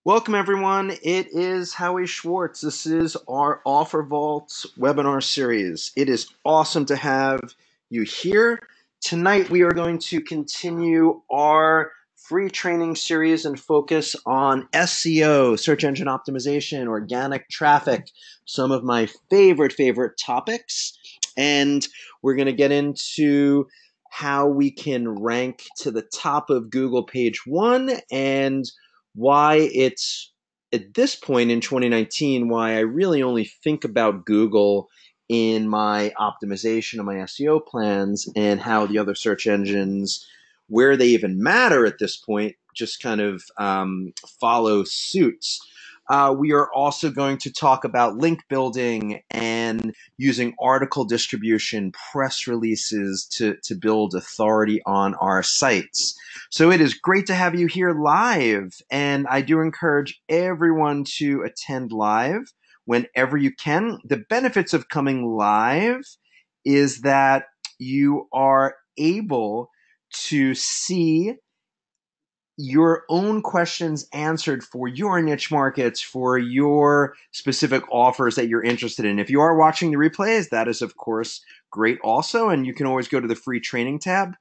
Welcome everyone, it is Howie Schwartz. This is our OfferVault webinar series. It is awesome to have you here. Tonight we are going to continue our free training series and focus on SEO, search engine optimization, organic traffic, some of my favorite topics. And we're going to get into how we can rank to the top of Google page one and why it's at this point in 2019, why I really only think about Google in my optimization of my SEO plans, and how the other search engines, where they even matter at this point, just kind of follow suit. We are also going to talk about link building and using article distribution, press releases to build authority on our sites. So it is great to have you here live, and I do encourage everyone to attend live whenever you can. The benefits of coming live is that you are able to see your own questions answered for your niche markets, for your specific offers that you're interested in. If you are watching the replays, that is of course great also, and you can always go to the free training tab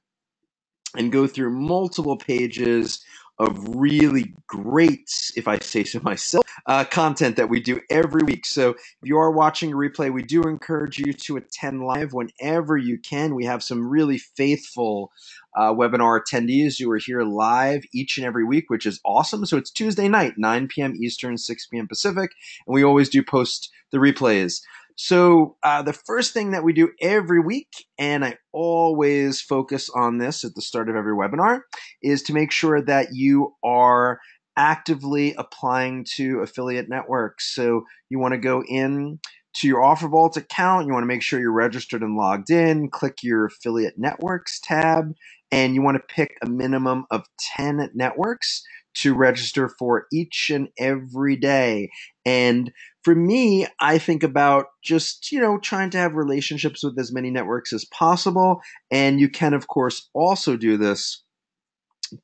and go through multiple pages of really great, if I say so myself, content that we do every week. So if you are watching a replay, we do encourage you to attend live whenever you can. We have some really faithful webinar attendees who are here live each and every week, which is awesome. So it's Tuesday night, 9 p.m. Eastern, 6 p.m. Pacific, and we always do post the replays. So the first thing that we do every week, and I always focus on this at the start of every webinar, is to make sure that you are actively applying to affiliate networks. So you want to go in to your OfferVault account, you want to make sure you're registered and logged in, click your affiliate networks tab, and you want to pick a minimum of 10 networks to register for each and every day. And for me, I think about just, trying to have relationships with as many networks as possible. And you can, of course, also do this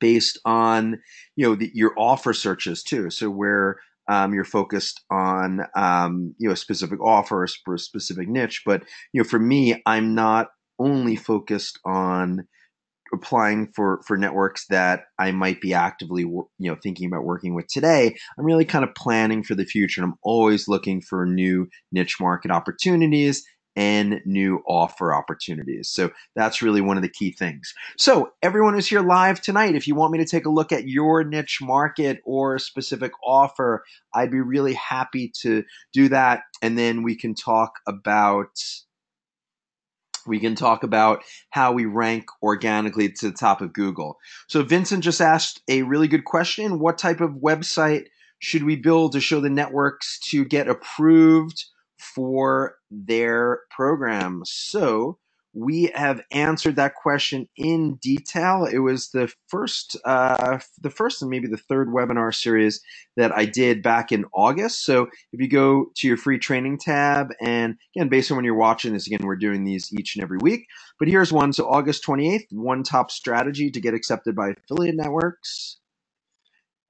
based on, your offer searches too. So where you're focused on, a specific offer for a specific niche. But, for me, I'm not only focused on applying for networks that I might be actively, thinking about working with today. I'm really kind of planning for the future. And I'm always looking for new niche market opportunities and new offer opportunities. So that's really one of the key things. So everyone who's here live tonight, if you want me to take a look at your niche market or a specific offer, I'd be really happy to do that. And then we can talk about how we rank organically to the top of Google. So Vincent just asked a really good question. What type of website should we build to show the networks to get approved for their program? So we have answered that question in detail. It was the first and maybe the third webinar series that I did back in August. So if you go to your free training tab, and again, based on when you're watching this, again, we're doing these each and every week. But here's one. So August 28th, one top strategy to get accepted by affiliate networks.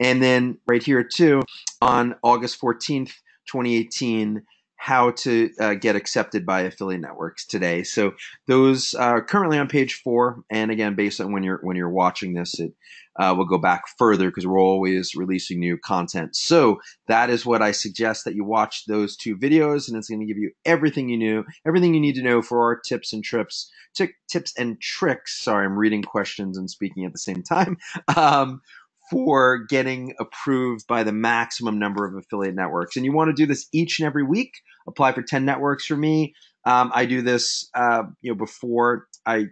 And then right here too, on August 14th, 2018, how to get accepted by affiliate networks today. So those are currently on page 4. And again, based on when you're watching this, it will go back further because we're always releasing new content. So that is what I suggest, that you watch those 2 videos, and it's going to give you everything you need to know for our tips and tricks. Sorry, I'm reading questions and speaking at the same time. For getting approved by the maximum number of affiliate networks. And you want to do this each and every week. Apply for 10 networks for me. I do this before I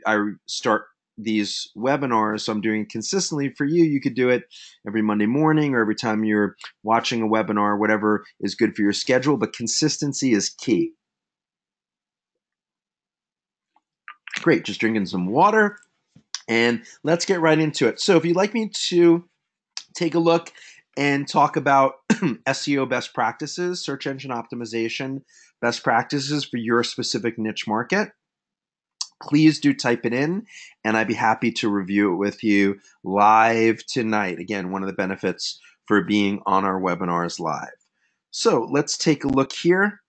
start these webinars, so I'm doing it consistently. For you, you could do it every Monday morning or every time you're watching a webinar, whatever is good for your schedule, but consistency is key. Great, just drinking some water, and let's get right into it. So if you'd like me to take a look and talk about SEO best practices, search engine optimization best practices for your specific niche market, please do type it in, and I'd be happy to review it with you live tonight. Again, one of the benefits for being on our webinars live. So let's take a look here.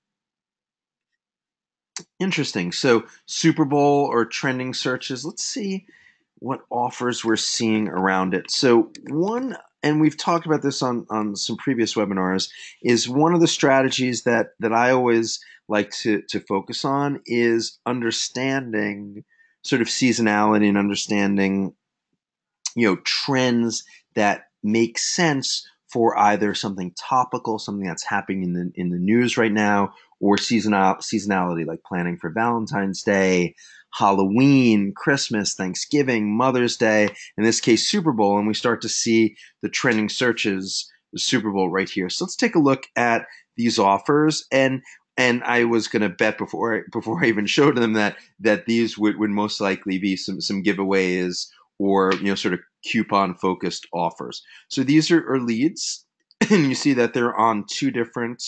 Interesting. So Super Bowl or trending searches. Let's see what offers we're seeing around it. So one, and we've talked about this on some previous webinars, is one of the strategies that I always like to focus on is understanding sort of seasonality and understanding, trends that make sense for either something topical, something that's happening in the news right now, or seasonality, like planning for Valentine's Day, Halloween, Christmas, Thanksgiving, Mother's Day, in this case, Super Bowl, and we start to see the trending searches, the Super Bowl right here. So let's take a look at these offers, and I was going to bet before I even showed them that these would most likely be some giveaways or sort of coupon focused offers. So these are leads, and you see that they're on two different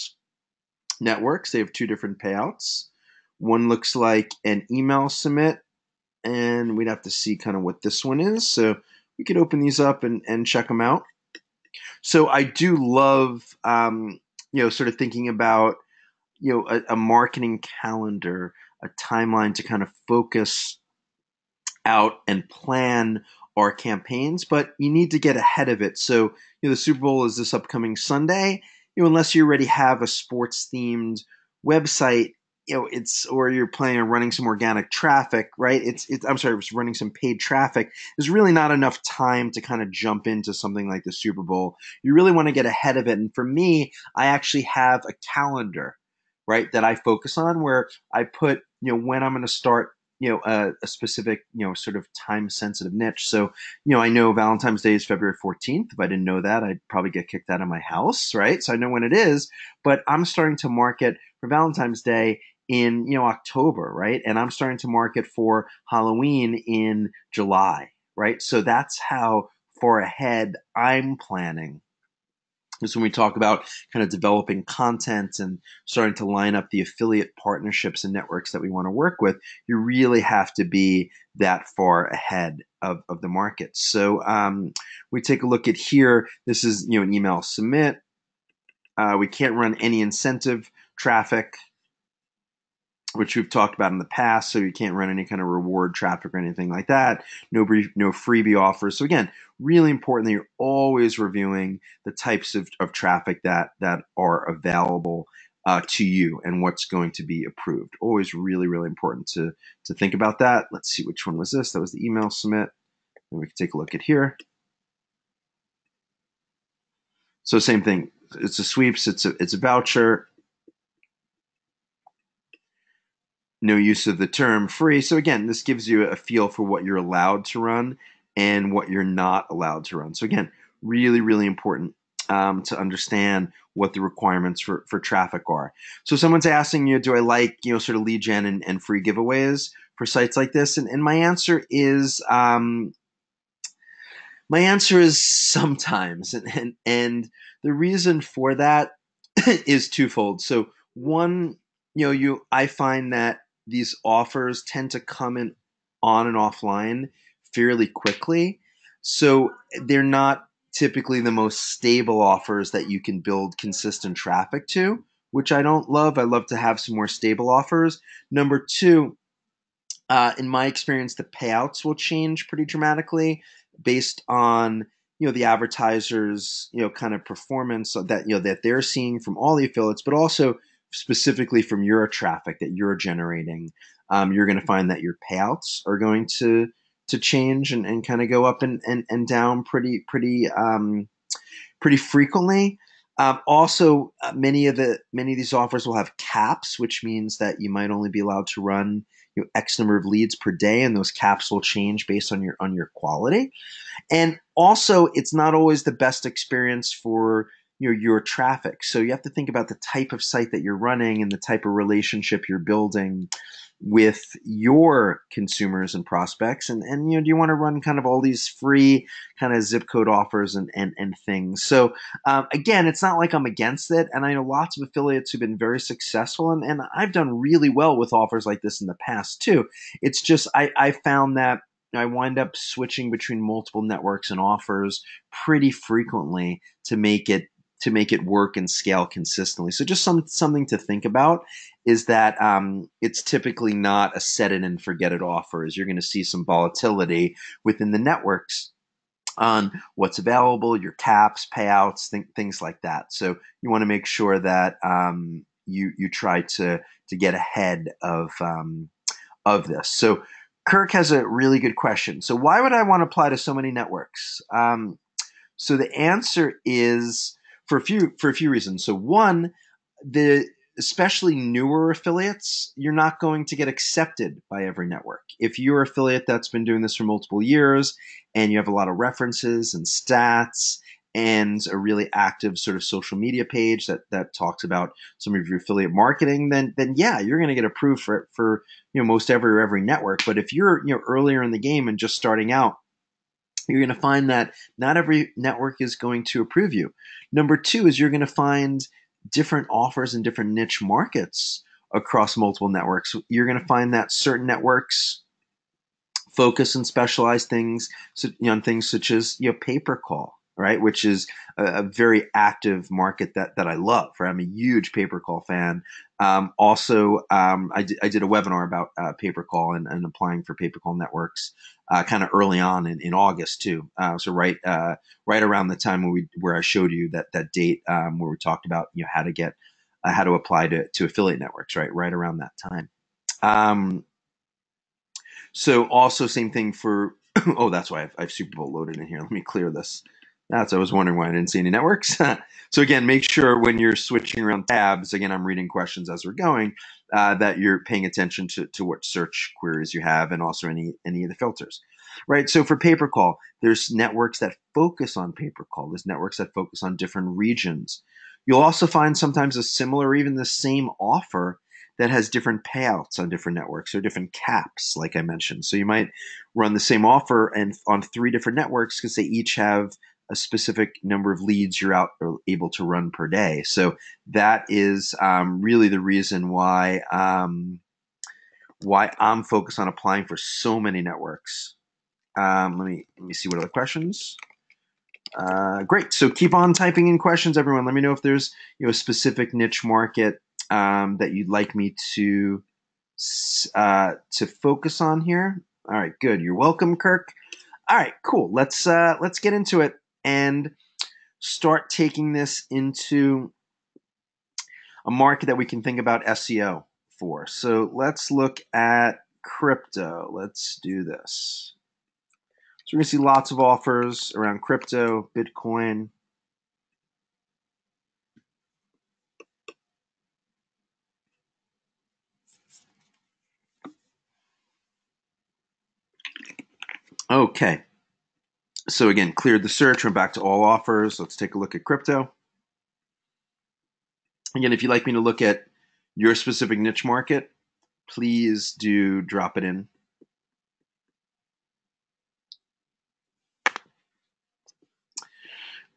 networks. They have two different payouts. One looks like an email submit, and we'd have to see kind of what this one is. So we could open these up and check them out. So I do love, sort of thinking about, a marketing calendar, a timeline to kind of focus out and plan our campaigns, but you need to get ahead of it. So, the Super Bowl is this upcoming Sunday. Unless you already have a sports themed website, or you're planning on running some organic traffic, right? It's running some paid traffic. There's really not enough time to kind of jump into something like the Super Bowl. You really want to get ahead of it. And for me, I actually have a calendar, right, that I focus on where I put, when I'm going to start a specific, sort of time sensitive niche. So, I know Valentine's Day is February 14th. If I didn't know that, I'd probably get kicked out of my house, right? So I know when it is, but I'm starting to market for Valentine's Day in, October, right? And I'm starting to market for Halloween in July, right? So that's how far ahead I'm planning. Is when we talk about kind of developing content and starting to line up the affiliate partnerships and networks that we want to work with, you really have to be that far ahead of the market. So we take a look at here. This is an email submit. We can't run any incentive traffic, which we've talked about in the past, so you can't run any kind of reward traffic or anything like that. No freebie offers. So again, really important that you're always reviewing the types of traffic that are available to you and what's going to be approved. Always really, really important to think about that. Let's see, which one was this? That was the email submit. And we can take a look at here. So same thing. It's a sweeps. It's a voucher. No use of the term free. So again, this gives you a feel for what you're allowed to run and what you're not allowed to run. So again, really, really important to understand what the requirements for traffic are. So someone's asking you, do I like, sort of lead gen and free giveaways for sites like this? And my answer is sometimes. And the reason for that is twofold. So one, I find that these offers tend to come in on and offline fairly quickly. So they're not typically the most stable offers that you can build consistent traffic to, which I don't love. I love to have some more stable offers. Number two, in my experience, the payouts will change pretty dramatically based on the advertisers kind of performance that they're seeing from all the affiliates, but also specifically from your traffic that you're generating. You're going to find that your payouts are going to change and kind of go up and down pretty frequently. Also, many of these offers will have caps, which means that you might only be allowed to run X number of leads per day, and those caps will change based on your quality. And also, it's not always the best experience for your traffic. So you have to think about the type of site that you're running and the type of relationship you're building with your consumers and prospects. And do you want to run kind of all these free kind of zip code offers and things? So again, it's not like I'm against it. And I know lots of affiliates who've been very successful, and I've done really well with offers like this in the past too. It's just I found that I wind up switching between multiple networks and offers pretty frequently to make it work and scale consistently. So just something to think about is that it's typically not a set it and forget it offers. You're going to see some volatility within the networks on what's available, your caps, payouts, things like that. So you want to make sure that you try to get ahead of this. So Kirk has a really good question. So why would I want to apply to so many networks? So the answer is for a few reasons. So one, especially newer affiliates, you're not going to get accepted by every network. If you're an affiliate that's been doing this for multiple years and you have a lot of references and stats and a really active sort of social media page that talks about some of your affiliate marketing, then yeah, you're going to get approved for most every network. But if you're earlier in the game and just starting out, you're going to find that not every network is going to approve you. Number two is you're going to find different offers in different niche markets across multiple networks. You're going to find that certain networks focus and specialize things on things such as pay-per-call, right? Which is a very active market that I love. Right? I'm a huge pay-per-call fan. Also, I did a webinar about pay-per-call and applying for pay-per-call networks kind of early on in August too. So right around the time where I showed you that date where we talked about how to apply to affiliate networks, right around that time. So also same thing for, oh, that's why I have Super Bowl loaded in here. Let me clear this. I was wondering why I didn't see any networks. So again, make sure when you're switching around tabs, again, I'm reading questions as we're going, that you're paying attention to what search queries you have and also any of the filters, right? So for pay-per-call, there's networks that focus on pay-per-call. There's networks that focus on different regions. You'll also find sometimes a similar or even the same offer that has different payouts on different networks or different caps, like I mentioned. So you might run the same offer and on 3 different networks because they each have a specific number of leads you're able to run per day. So that is really the reason why I'm focused on applying for so many networks. Let me see what other questions. Great. So keep on typing in questions, everyone. Let me know if there's a specific niche market that you'd like me to focus on here. All right, good. You're welcome, Kirk. All right, cool. Let's get into it and start taking this into a market that we can think about SEO for. So let's look at crypto. Let's do this. So we're going to see lots of offers around crypto, Bitcoin. Okay. So again, cleared the search. Went back to all offers. Let's take a look at crypto. Again, if you'd like me to look at your specific niche market, please do drop it in.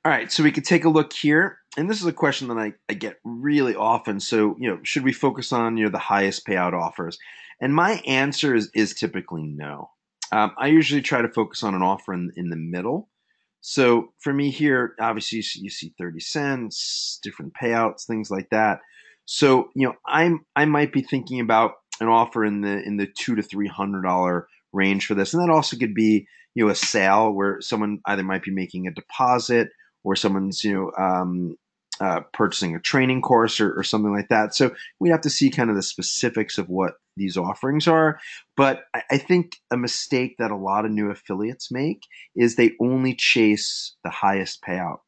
All right, so we could take a look here. And this is a question that I get really often. So, should we focus on, the highest payout offers? And my answer is typically no. I usually try to focus on an offer in the middle. So for me here, obviously you see 30 cents, different payouts, things like that. So, I might be thinking about an offer in the $200 to $300 range for this. And that also could be, a sale where someone either might be making a deposit or someone's, purchasing a training course or something like that. So we have to see kind of the specifics of what these offerings are. But I think a mistake that a lot of new affiliates make is they only chase the highest payout.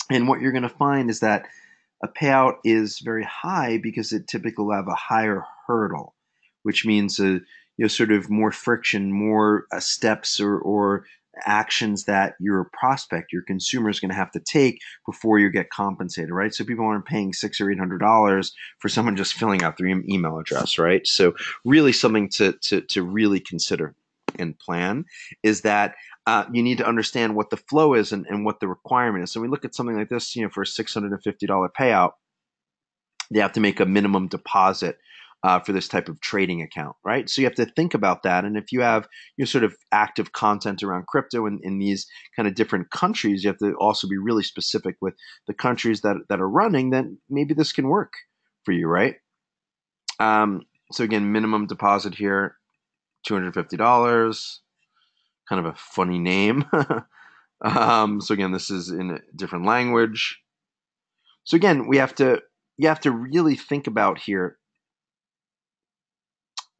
And what you're going to find is that a payout is very high because it typically will have a higher hurdle, which means sort of more friction, more steps or actions that your prospect, your consumer is going to have to take before you get compensated, right? So people aren't paying $600 or $800 for someone just filling out their email address, right? So really something to really consider and plan is that you need to understand what the flow is and what the requirement is. So we look at something like this, for a $650 payout, they have to make a minimum deposit for this type of trading account, right? So you have to think about that. And if you have your sort of active content around crypto in these kind of different countries, you have to also be really specific with the countries that are running, then maybe this can work for you, right? So again, minimum deposit here, $250, kind of a funny name. So again, this is in a different language. So again, you have to really think about here,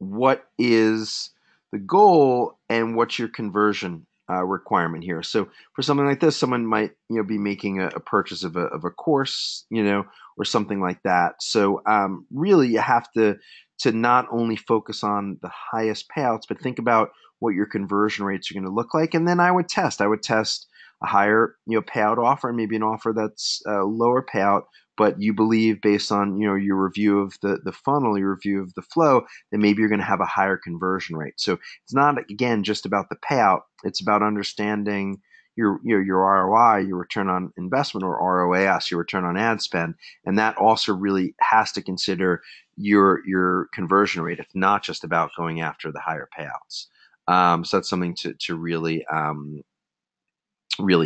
what is the goal and what's your conversion requirement here. So for something like this, someone might be making a purchase of a course, or something like that. So really, you have to not only focus on the highest payouts, but think about what your conversion rates are going to look like. And then I would test a higher payout offer, and maybe an offer that's lower payout, but you believe based on your review of the funnel, your review of the flow, then maybe you're going to have a higher conversion rate. So it's not, again, just about the payout. It's about understanding your ROI, your return on investment, or ROAS, your return on ad spend, and that also really has to consider your conversion rate. It's not just about going after the higher payouts. So that's something to really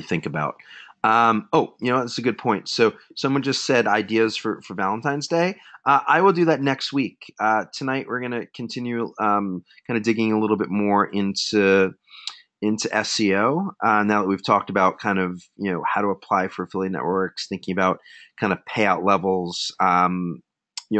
think about. That's a good point. So someone just said ideas for Valentine's Day. I will do that next week. Tonight we're going to continue kind of digging a little bit more into SEO. Now that we've talked about kind of how to apply for affiliate networks, thinking about kind of payout levels,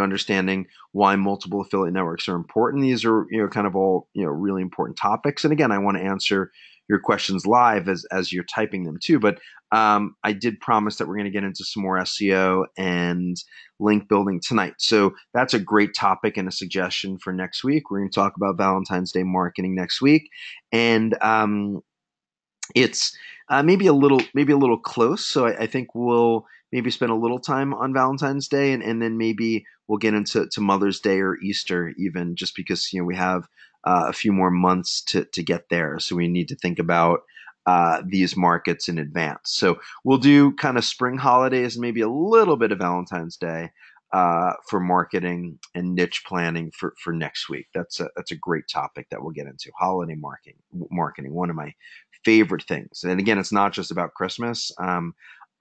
understanding why multiple affiliate networks are important. These are kind of all really important topics. And again, I want to answer your questions live as you're typing them too. But I did promise that we're going to get into some more SEO and link building tonight. So that's a great topic and a suggestion for next week. We're going to talk about Valentine's Day marketing next week, and it's maybe a little close. So I think we'll maybe spend a little time on Valentine's Day, and then maybe we'll get into Mother's Day or Easter even, just because we have a few more months to get there. So we need to think about these markets in advance. So we'll do kind of spring holidays and maybe a little bit of Valentine's Day for marketing and niche planning for next week. That's a great topic that we'll get into. Holiday marketing, one of my favorite things. And again, it's not just about Christmas.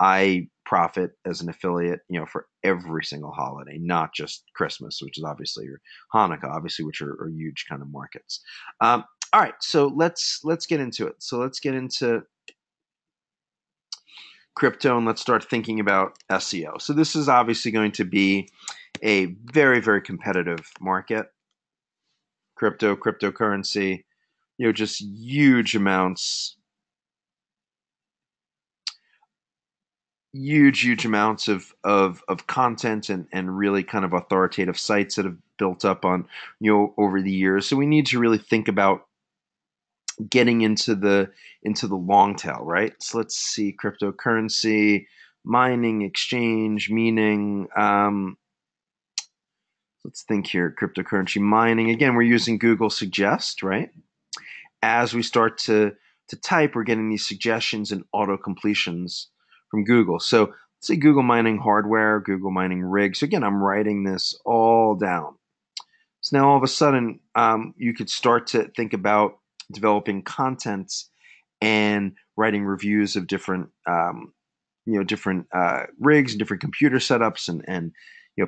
I profit as an affiliate, for every single holiday, not just Christmas, which is obviously, or Hanukkah, obviously, which are huge kind of markets. All right, so let's get into it. So let's get into crypto and let's start thinking about SEO. So this is obviously going to be a very, very competitive market. Cryptocurrency, just huge amounts of content and really kind of authoritative sites that have built up on over the years. So we need to really think about getting into the long tail, right? So let's see, cryptocurrency, mining, exchange, meaning. Let's think here, cryptocurrency mining. Again, we're using Google Suggest, right? As we start to type, we're getting these suggestions and auto completions from Google. So let's say Google mining hardware, Google mining rigs. So again, I'm writing this all down. So now all of a sudden, you could start to think about developing content and writing reviews of different rigs and different computer setups and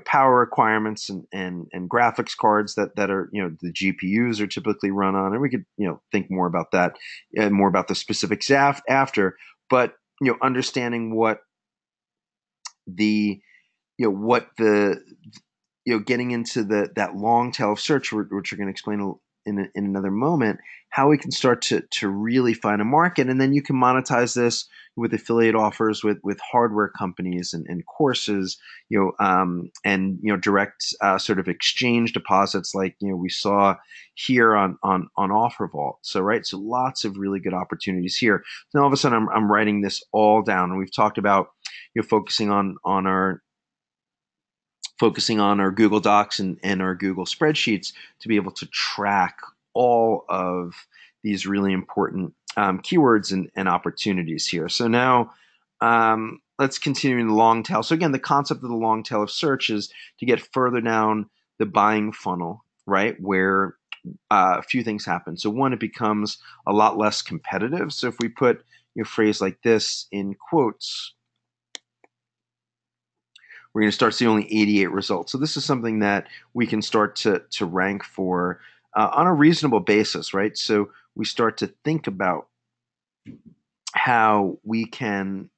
power requirements and graphics cards that are the GPUs are typically run on, and we could think more about that and more about the specifics after. But understanding what the getting into that long tail of search, which we're going to explain in another moment, how we can start to really find a market, and then you can monetize this with affiliate offers with hardware companies and courses, and direct sort of exchange deposits like we saw here on OfferVault. So lots of really good opportunities here. So now all of a sudden I'm writing this all down, and we've talked about focusing on our Google Docs and our Google spreadsheets to be able to track all of these really important keywords and opportunities here. So now let's continue in the long tail. So again, the concept of the long tail of search is to get further down the buying funnel, right, where a few things happen. So one, it becomes a lot less competitive. So if we put a phrase like this in quotes, we're going to start seeing only 88 results. So this is something that we can start to rank for on a reasonable basis, right? So we start to think about how we can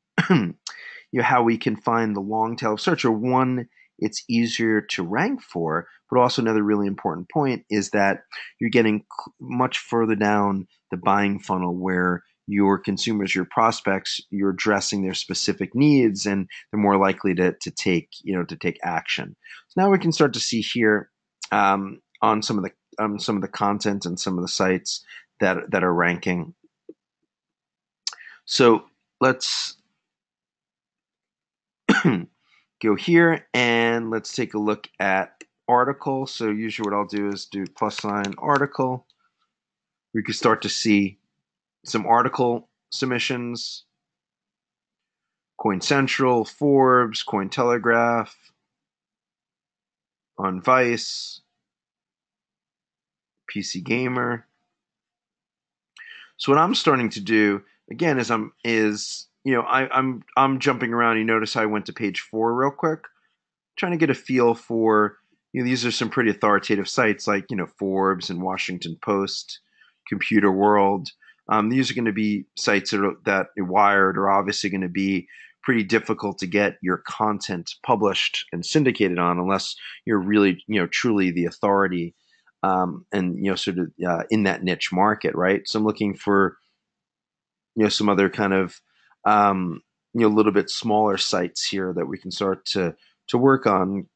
how we can find the long tail of search, or one, it's easier to rank for. But also another really important point is that you're getting much further down the buying funnel, where your consumers, your prospects, you're addressing their specific needs, and they're more likely to take action. So now we can start to see here on some of the content and some of the sites that are ranking. So let's go here and let's take a look at article. So usually what I'll do is do + article. We can start to see some article submissions. Coin Central, Forbes, Cointelegraph, on Vice, PC Gamer. So what I'm starting to do again is I'm jumping around. You notice how I went to page 4 real quick, trying to get a feel for, these are some pretty authoritative sites like, Forbes and Washington Post, Computer World. These are going to be sites that Wired are obviously going to be pretty difficult to get your content published and syndicated on unless you're really, truly the authority, and, sort of in that niche market, right? So I'm looking for, some other kind of, a little bit smaller sites here that we can start to work on.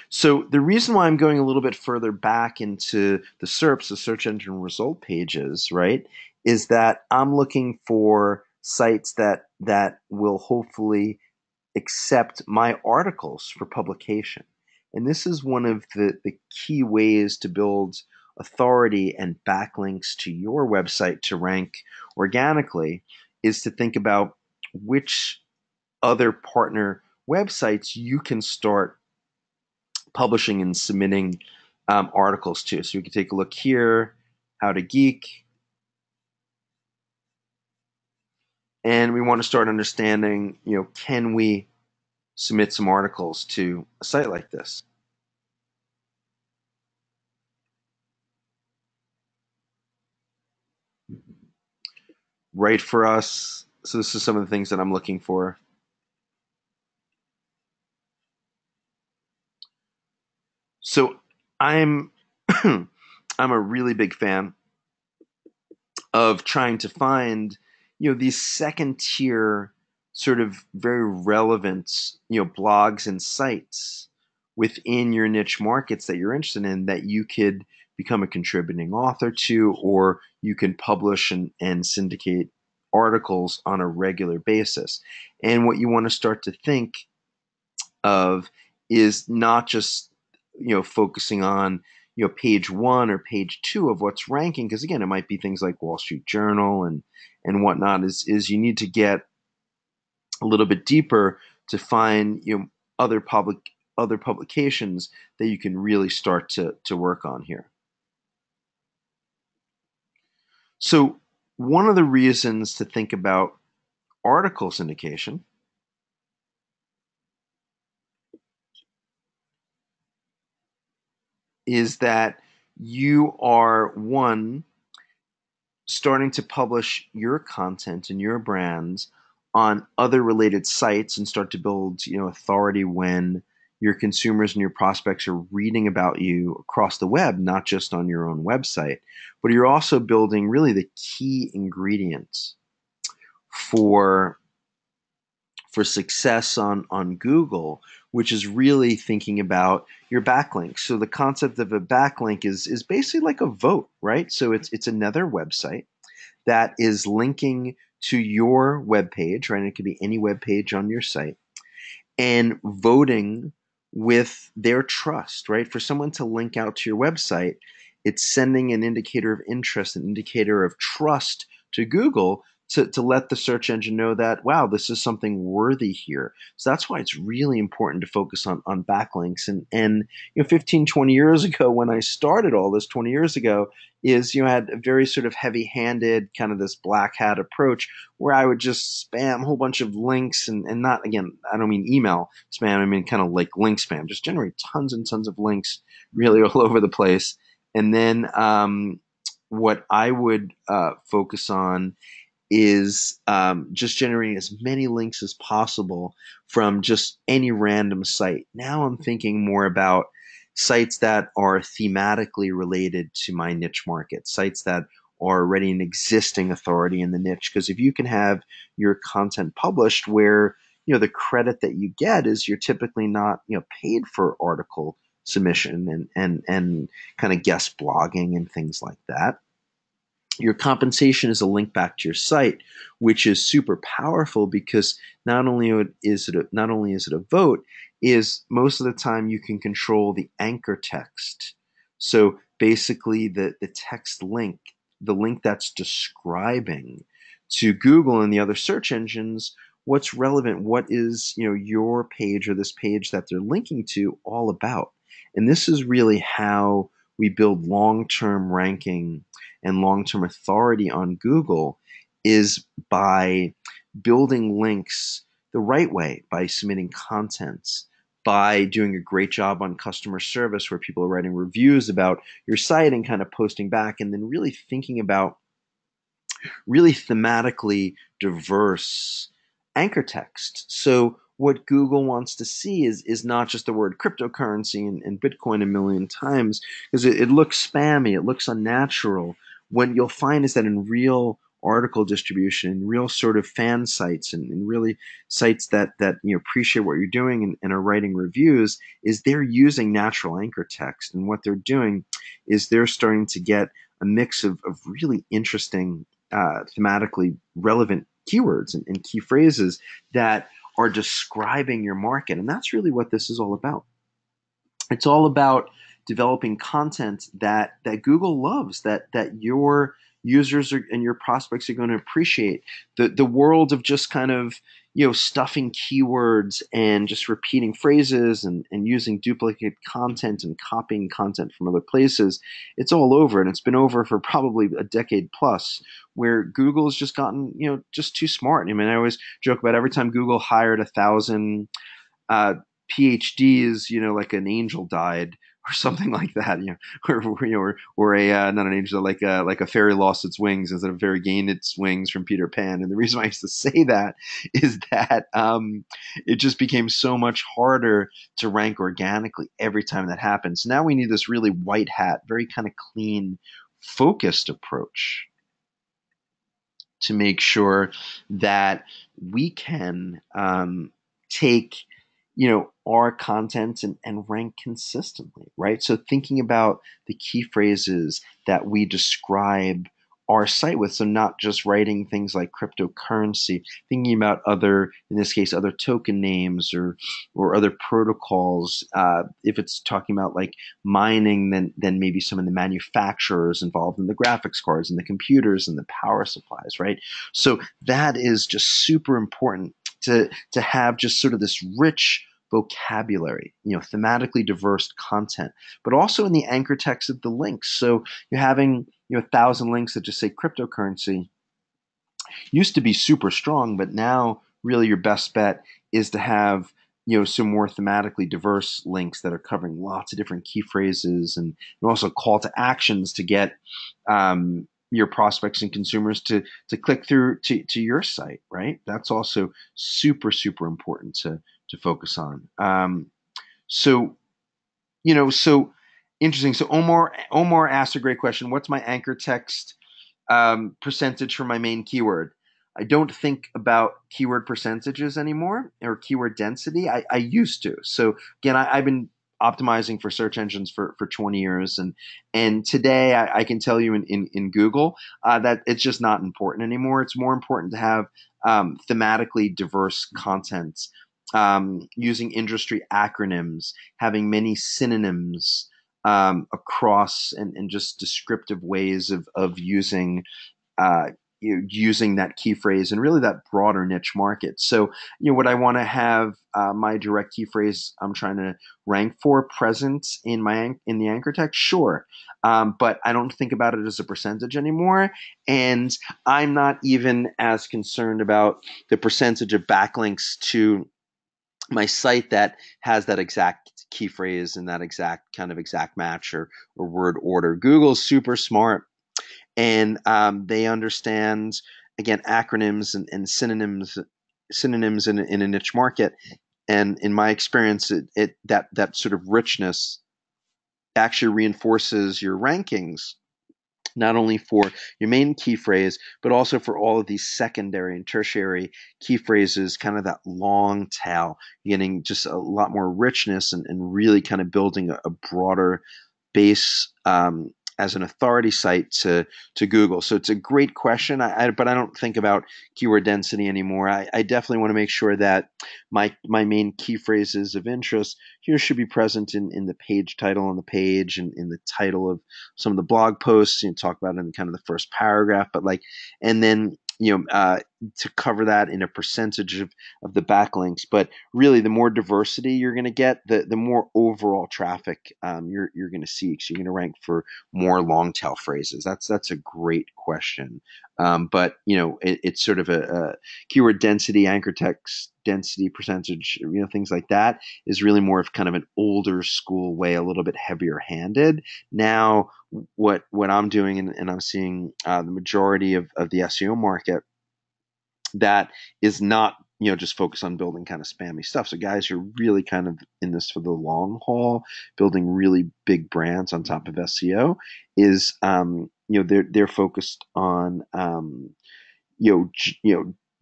So the reason why I'm going a little bit further back into the SERPs, the search engine result pages, right, is that I'm looking for sites that will hopefully accept my articles for publication. And this is one of the key ways to build authority and backlinks to your website to rank organically, is to think about which other partner websites you can start publishing and submitting articles to. So we can take a look here, How to Geek, and we want to start understanding, can we submit some articles to a site like this? Right for us. So this is some of the things that I'm looking for. So I'm I'm a really big fan of trying to find, these second tier, sort of very relevant, blogs and sites within your niche markets that you're interested in, that you could become a contributing author to, or you can publish and syndicate articles on a regular basis. And what you want to start to think of is not just, focusing on, page 1 or page 2 of what's ranking, because again, it might be things like Wall Street Journal and whatnot. Is you need to get a little bit deeper to find, other publications that you can really start to work on here. So one of the reasons to think about article syndication is that you are, one, starting to publish your content and your brands on other related sites and start to build, authority when your consumers and your prospects are reading about you across the web, not just on your own website. But you're also building really the key ingredients for success on Google, which is really thinking about your backlinks. So the concept of a backlink is basically like a vote, right? So it's another website that is linking to your web page, right? And it could be any web page on your site, and voting with their trust, right? For someone to link out to your website, it's sending an indicator of interest, an indicator of trust to Google to let the search engine know that, wow, this is something worthy here. So that's why it's really important to focus on backlinks. And 15, 20 years ago, when I started all this 20 years ago, is I had a very sort of heavy-handed kind of this black hat approach where I would just spam a whole bunch of links and not, again, I don't mean email spam, I mean kind of like link spam, just generate tons and tons of links really all over the place. And then what I would focus on is just generating as many links as possible from just any random site. Now I'm thinking more about sites that are thematically related to my niche market, sites that are already an existing authority in the niche. Because if you can have your content published where the credit that you get is you're typically not paid for article submission and kind of guest blogging and things like that. Your compensation is a link back to your site, which is super powerful because not only is it a vote, is most of the time you can control the anchor text. So basically the text link, the link that's describing to Google and the other search engines what's relevant, what is your page or this page that they're linking to all about. And this is really how we build long-term ranking and long-term authority on Google, is by building links the right way, by submitting content, by doing a great job on customer service where people are writing reviews about your site and kind of posting back, and then really thinking about really thematically diverse anchor text. So what Google wants to see is not just the word cryptocurrency and Bitcoin a million times, because it looks spammy, it looks unnatural. What you'll find is that in real article distribution, in real sort of fan sites, and really sites that appreciate what you're doing and are writing reviews, is they're using natural anchor text. And what they're doing is they're starting to get a mix of really interesting, thematically relevant keywords and key phrases that are describing your market. And that's really what this is all about. It's all about developing content that Google loves, that your users and your prospects are going to appreciate. The world of just kind of stuffing keywords and just repeating phrases and using duplicate content and copying content from other places, it's all over, and it's been over for probably a decade plus, where Google has just gotten just too smart. I mean, I always joke about every time Google hired 1,000 PhDs, like an angel died or something like that, or a not an angel, like a fairy lost its wings instead of fairy gained its wings from Peter Pan. And the reason I used to say that is that it just became so much harder to rank organically every time that happens. So now we need this really white hat, very kind of clean, focused approach to make sure that we can take our content and rank consistently, right? So thinking about the key phrases that we describe our site with, so not just writing things like cryptocurrency, thinking about other, in this case, other token names or other protocols. If it's talking about like mining, then maybe some of the manufacturers involved in the graphics cards and the computers and the power supplies, right? So that is just super important to have just sort of this rich vocabulary, thematically diverse content, but also in the anchor text of the links. So you're having 1,000 links that just say cryptocurrency. Used to be super strong, but now really your best bet is to have some more thematically diverse links that are covering lots of different key phrases and also call to actions to get your prospects and consumers to click through to your site, right? That's also super, super important to focus on. So interesting. So Omar asked a great question. What's my anchor text percentage for my main keyword? I don't think about keyword percentages anymore or keyword density. I used to. So again, I've been optimizing for search engines for 20 years. And today I can tell you in Google that it's just not important anymore. It's more important to have thematically diverse content, using industry acronyms, having many synonyms across and just descriptive ways of using using that key phrase and really that broader niche market. So, would I want to have my direct key phrase I'm trying to rank for present in the anchor text? Sure, but I don't think about it as a percentage anymore, and I'm not even as concerned about the percentage of backlinks to my site that has that exact key phrase and that exact match or word order. Google's super smart, and they understand, again, acronyms and synonyms in a niche market. And in my experience, that sort of richness actually reinforces your rankings, not only for your main key phrase, but also for all of these secondary and tertiary key phrases, kind of that long tail, getting just a lot more richness and really kind of building a broader base as an authority site to Google. So it's a great question, but I don't think about keyword density anymore. I definitely want to make sure that my main key phrases of interest here should be present in the page title on the page and in the title of some of the blog posts, talk about it in kind of the first paragraph, but and then to cover that in a percentage of the backlinks. But really, the more diversity you're going to get, the more overall traffic you're going to see. So you're going to rank for more long tail phrases. That's a great question. But it's sort of a keyword density, anchor text density percentage, things like that is really more of kind of an older school way, a little bit heavier handed. Now, what I'm doing, and I'm seeing the majority of the SEO market that is not just focus on building kind of spammy stuff. So guys who are really kind of in this for the long haul, building really big brands on top of SEO is they're focused on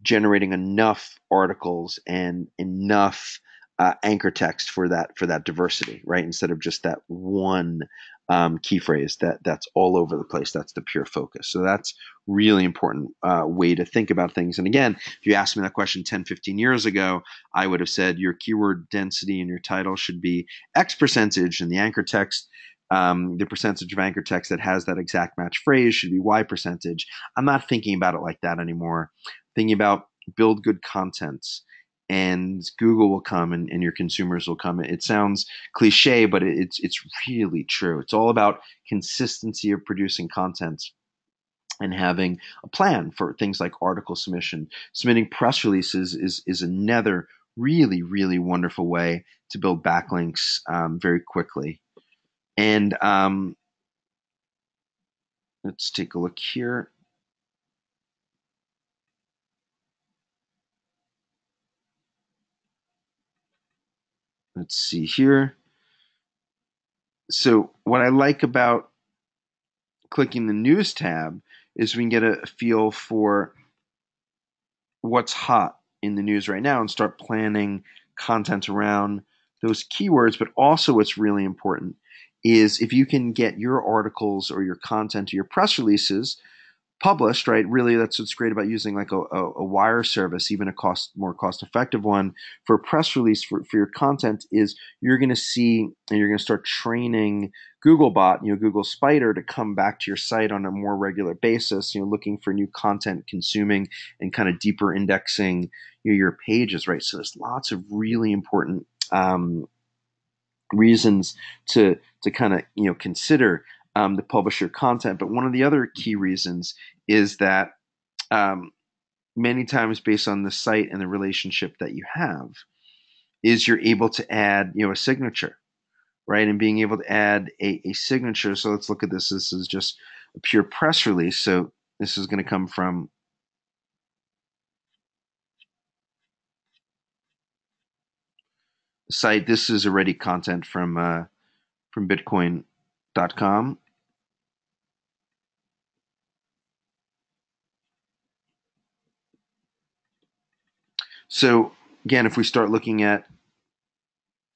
generating enough articles and enough anchor text for that diversity, right? Instead of just that one key phrase that's all over the place. That's the pure focus. So that's really important way to think about things. And again, if you asked me that question 10, 15 years ago, I would have said your keyword density in your title should be X percentage, and the anchor text, the percentage of anchor text that has that exact match phrase should be Y percentage. I'm not thinking about it like that anymore. I'm thinking about build good content, and Google will come and your consumers will come. It sounds cliche, but it's really true. It's all about consistency of producing content and having a plan for things like article submission. Submitting press releases is another really, really wonderful way to build backlinks very quickly. And let's take a look here. Let's see here. So what I like about clicking the news tab is we can get a feel for what's hot in the news right now and start planning content around those keywords. But also what's really important is if you can get your articles or your content or your press releases published, right? Really, that's what's great about using like a wire service, even a more cost-effective one for a press release for your content is you're going to see and you're going to start training Googlebot, Google Spider to come back to your site on a more regular basis, looking for new content, consuming and kind of deeper indexing your pages, right? So there's lots of really important reasons to kind of consider to publish your content. But one of the other key reasons is that many times based on the site and the relationship that you have is you're able to add a signature, right? And being able to add a signature. So let's look at this. This is just a pure press release. So this is going to come from the site. This is already content from Bitcoin.com. So again, if we start looking at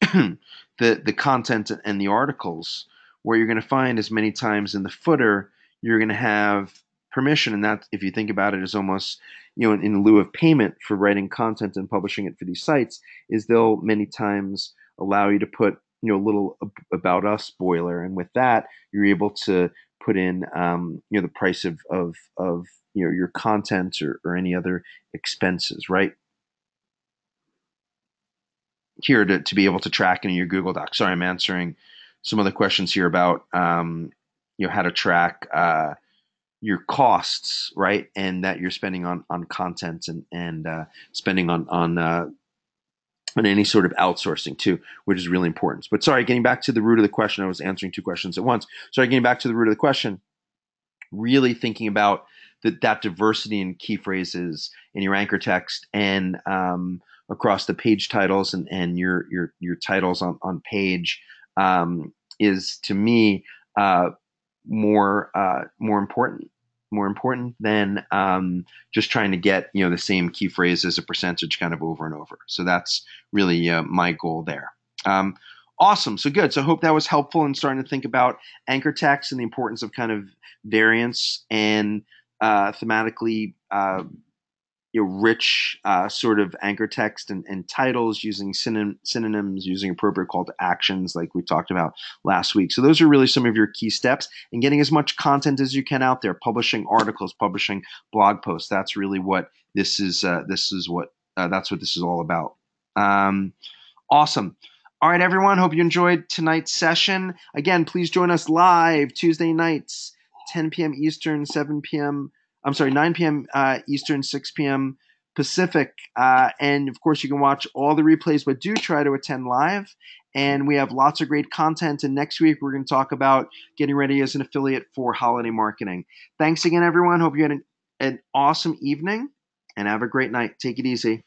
the content and the articles, where you're going to find as many times in the footer, you're going to have permission. And that, if you think about it, is almost, in lieu of payment for writing content and publishing it for these sites, is they'll many times allow you to put, a little about us boiler. And with that, you're able to put in the price of your content or any other expenses, right? Here to be able to track in your Google Docs. Sorry, I'm answering some other questions here about how to track your costs, right? And that you're spending on content and spending on any sort of outsourcing too, which is really important. But sorry, getting back to the root of the question, I was answering two questions at once. Sorry, getting back to the root of the question, really thinking about that diversity in key phrases in your anchor text and across the page titles and your titles on page is, to me, more important than just trying to get the same key phrase as a percentage kind of over and over. So that's really my goal there. Awesome. So good. So I hope that was helpful in starting to think about anchor text and the importance of kind of variance and thematically rich sort of anchor text and titles, using synonyms, using appropriate call to actions like we talked about last week. So those are really some of your key steps, and getting as much content as you can out there, publishing articles, publishing blog posts. That's really what this is. That's what this is all about. Awesome. All right, everyone. Hope you enjoyed tonight's session. Again, please join us live Tuesday nights, 10 p.m. Eastern, 9 p.m. Eastern, 6 p.m. Pacific. And of course, you can watch all the replays, but do try to attend live. And we have lots of great content. And next week, we're going to talk about getting ready as an affiliate for holiday marketing. Thanks again, everyone. Hope you had an awesome evening and have a great night. Take it easy.